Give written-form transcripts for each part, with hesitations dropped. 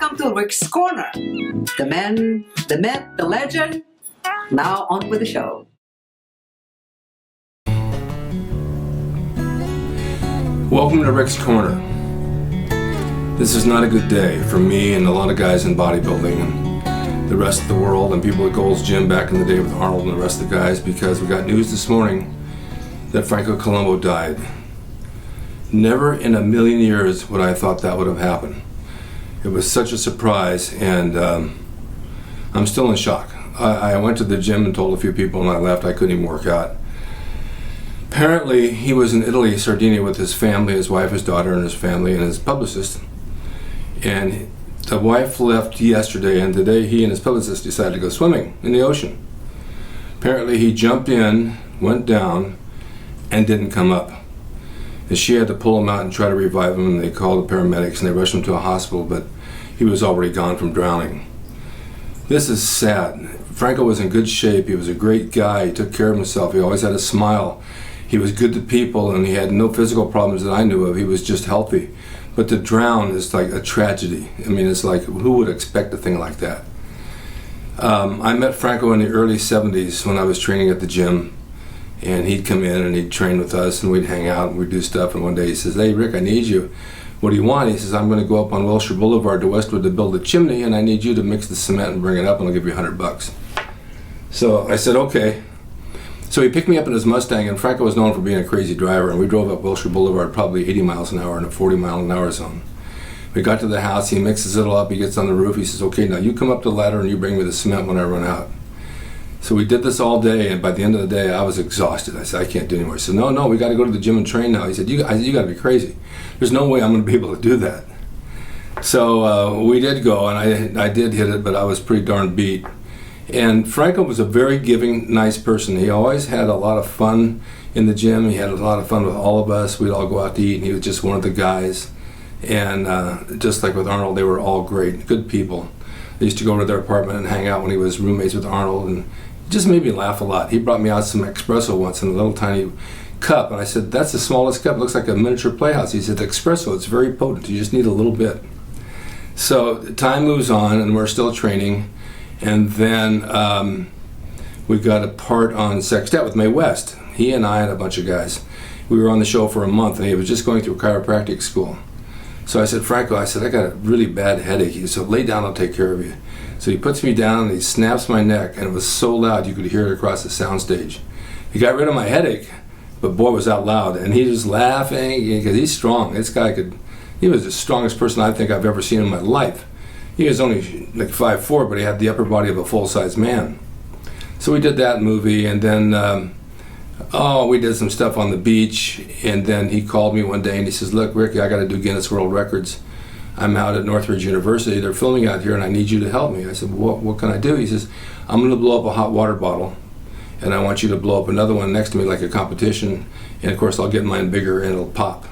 Welcome to Rick's Corner. The man, the myth, the legend. Now on with the show. Welcome to Rick's Corner. This is not a good day for me and a lot of guys in bodybuilding and the rest of the world and people at Gold's Gym back in the day with Arnold and the rest of the guys, because we got news this morning that Franco Columbu died. Never in a million years would I have thought that would have happened. It was such a surprise, and I'm still in shock. I went to the gym and told a few people and I left. I couldn't even work out. Apparently he was in Italy, Sardinia, with his family, his wife, his daughter, and his family, and his publicist. And the wife left yesterday, and today he and his publicist decided to go swimming in the ocean. Apparently he jumped in, went down, and didn't come up. And she had to pull him out and try to revive him, and they called the paramedics and they rushed him to a hospital, but he was already gone from drowning. This is sad. Franco was in good shape. He was a great guy. He took care of himself. He always had a smile. He was good to people, and he had no physical problems that I knew of. He was just healthy. But to drown is like a tragedy. I mean, it's like, who would expect a thing like that? I met Franco in the early 70s when I was training at the gym, and he'd come in and he'd train with us, and we'd hang out and we'd do stuff. And one day he says, "Hey Rick, I need you. What do you want?" He says, "I'm going to go up on Wilshire Boulevard to Westwood to build a chimney, and I need you to mix the cement and bring it up, and I'll give you $100. So I said, okay. So he picked me up in his Mustang, and Franco was known for being a crazy driver, and we drove up Wilshire Boulevard probably 80 miles an hour in a 40-mile-an-hour zone. We got to the house, he mixes it all up, he gets on the roof, he says, "Okay, now you come up the ladder and you bring me the cement when I run out." So we did this all day, and by the end of the day I was exhausted. I said, "I can't do anymore." He said, no, we got to go to the gym and train now." He said, you got to be crazy. There's no way I'm going to be able to do that. So we did go, and I did hit it, but I was pretty darn beat. And Franco was a very giving, nice person. He always had a lot of fun in the gym. He had a lot of fun with all of us. We'd all go out to eat, and he was just one of the guys. And just like with Arnold, they were all great, good people. I used to go to their apartment and hang out when he was roommates with Arnold, and it just made me laugh a lot. He brought me out some espresso once in a little tiny cup, and I said, "That's the smallest cup. It looks like a miniature playhouse." He said, "Espresso, it's very potent. You just need a little bit." So time moves on, and we're still training. And then we got a part on Sextet with Mae West. He and I and a bunch of guys. We were on the show for a month, and he was just going through chiropractic school. So I said, "Franco," I said, "I got a really bad headache." He said, "Lay down, I'll take care of you." So he puts me down and he snaps my neck, and it was so loud you could hear it across the soundstage. He got rid of my headache, but boy, was that loud. And he was laughing because he's strong. He was the strongest person I think I've ever seen in my life. He was only like 5'4", but he had the upper body of a full-size man. So we did that movie, and then we did some stuff on the beach, and then he called me one day and he says, "Look, Rick, I got to do Guinness World Records. I'm out at Northridge University. They're filming out here, and I need you to help me." I said, "Well, what can I do?" He says, "I'm going to blow up a hot water bottle, and I want you to blow up another one next to me like a competition, and of course I'll get mine bigger and it'll pop."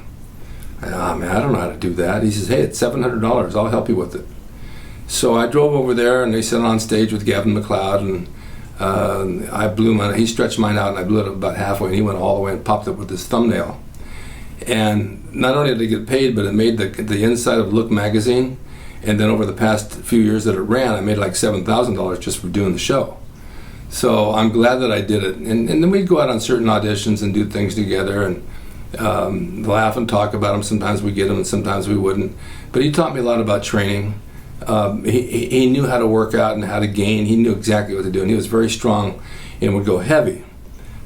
Man, I don't know how to do that. He says, "Hey, it's $700. I'll help you with it." So I drove over there, and they sat on stage with Gavin McLeod, and I blew mine. He stretched mine out, and I blew it up about halfway, and he went all the way and popped up with his thumbnail. And not only did I get paid, but it made the inside of Look magazine. And then over the past few years that it ran, I made like $7,000 just for doing the show. So I'm glad that I did it. And then we'd go out on certain auditions and do things together, and laugh and talk about them. Sometimes we get them, and sometimes we wouldn't. But he taught me a lot about training. He knew how to work out and how to gain. He knew exactly what to do, and he was very strong and would go heavy.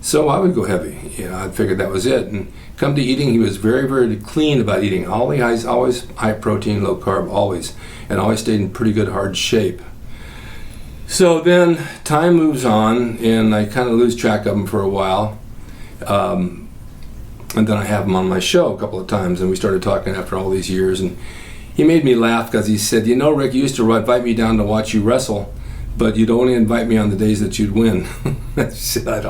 So I would go heavy. I figured that was it. And come to eating, he was very, very clean about eating. Always high protein, low carb, always. And always stayed in pretty good hard shape. So then time moves on, and I kind of lose track of him for a while. And then I have him on my show a couple of times, and we started talking after all these years. And he made me laugh because he said, "You know, Rick, you used to invite me down to watch you wrestle, but you'd only invite me on the days that you'd win." I said,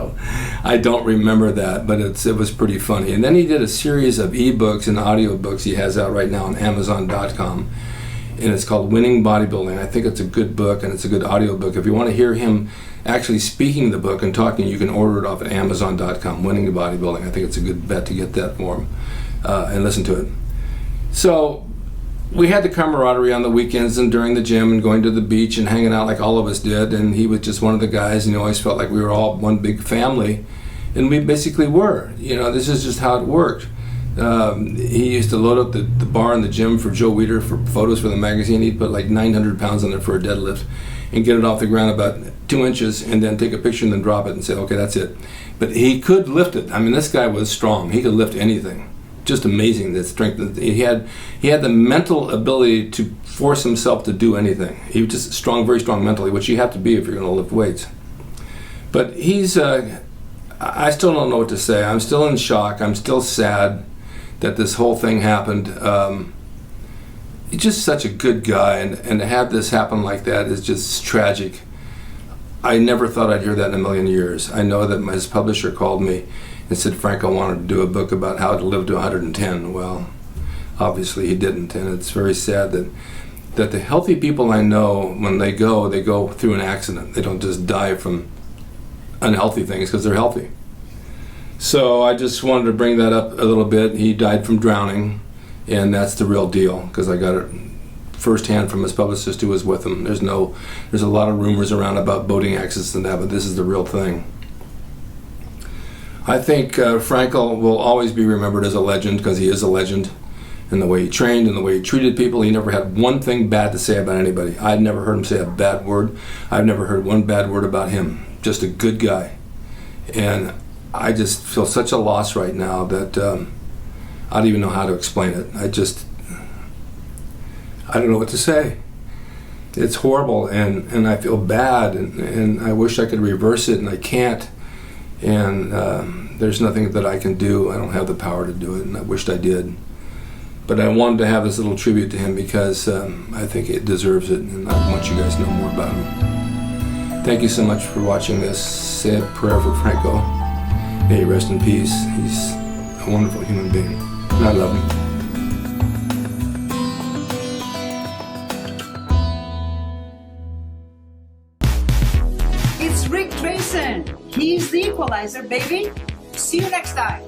I don't remember that, but it was pretty funny. And then he did a series of ebooks and audiobooks he has out right now on Amazon.com, and it's called Winning Bodybuilding. I think it's a good book, and it's a good audiobook. If you want to hear him actually speaking the book and talking, you can order it off at Amazon.com, Winning Bodybuilding. I think it's a good bet to get that for him and listen to it. So we had the camaraderie on the weekends and during the gym and going to the beach and hanging out like all of us did, and he was just one of the guys, and he always felt like we were all one big family, and we basically were. You know, this is just how it worked. He used to load up the bar in the gym for Joe Weider for photos for the magazine. He'd put like 900 pounds on there for a deadlift and get it off the ground about 2 inches and then take a picture and then drop it and say, okay, that's it. But he could lift it. I mean, this guy was strong. He could lift anything. Just amazing, the strength that he had the mental ability to force himself to do anything. He was just strong, very strong mentally, which you have to be if you're going to lift weights. But he's, I still don't know what to say. I'm still in shock. I'm still sad that this whole thing happened. He's just such a good guy, and to have this happen like that is just tragic. I never thought I'd hear that in a million years. I know that his publisher called me and said Franco wanted to do a book about how to live to 110. Well, obviously he didn't, and it's very sad that the healthy people I know, when they go through an accident. They don't just die from unhealthy things because they're healthy. So I just wanted to bring that up a little bit. He died from drowning, and that's the real deal, because I got it firsthand from his publicist who was with him. There's a lot of rumors around about boating accidents and that, but this is the real thing. I think Franco will always be remembered as a legend, because he is a legend in the way he trained and the way he treated people. He never had one thing bad to say about anybody. I've never heard him say a bad word. I've never heard one bad word about him. Just a good guy. And I just feel such a loss right now that I don't even know how to explain it. I don't know what to say. It's horrible, and I feel bad, and I wish I could reverse it, and I can't. And there's nothing that I can do. I don't have the power to do it, and I wished I did. But I wanted to have this little tribute to him because I think it deserves it, and I want you guys to know more about him. Thank you so much for watching this. Say a prayer for Franco. May he rest in peace. He's a wonderful human being, and I love him. It's Rick DRASIN. He's the equalizer, baby. See you next time.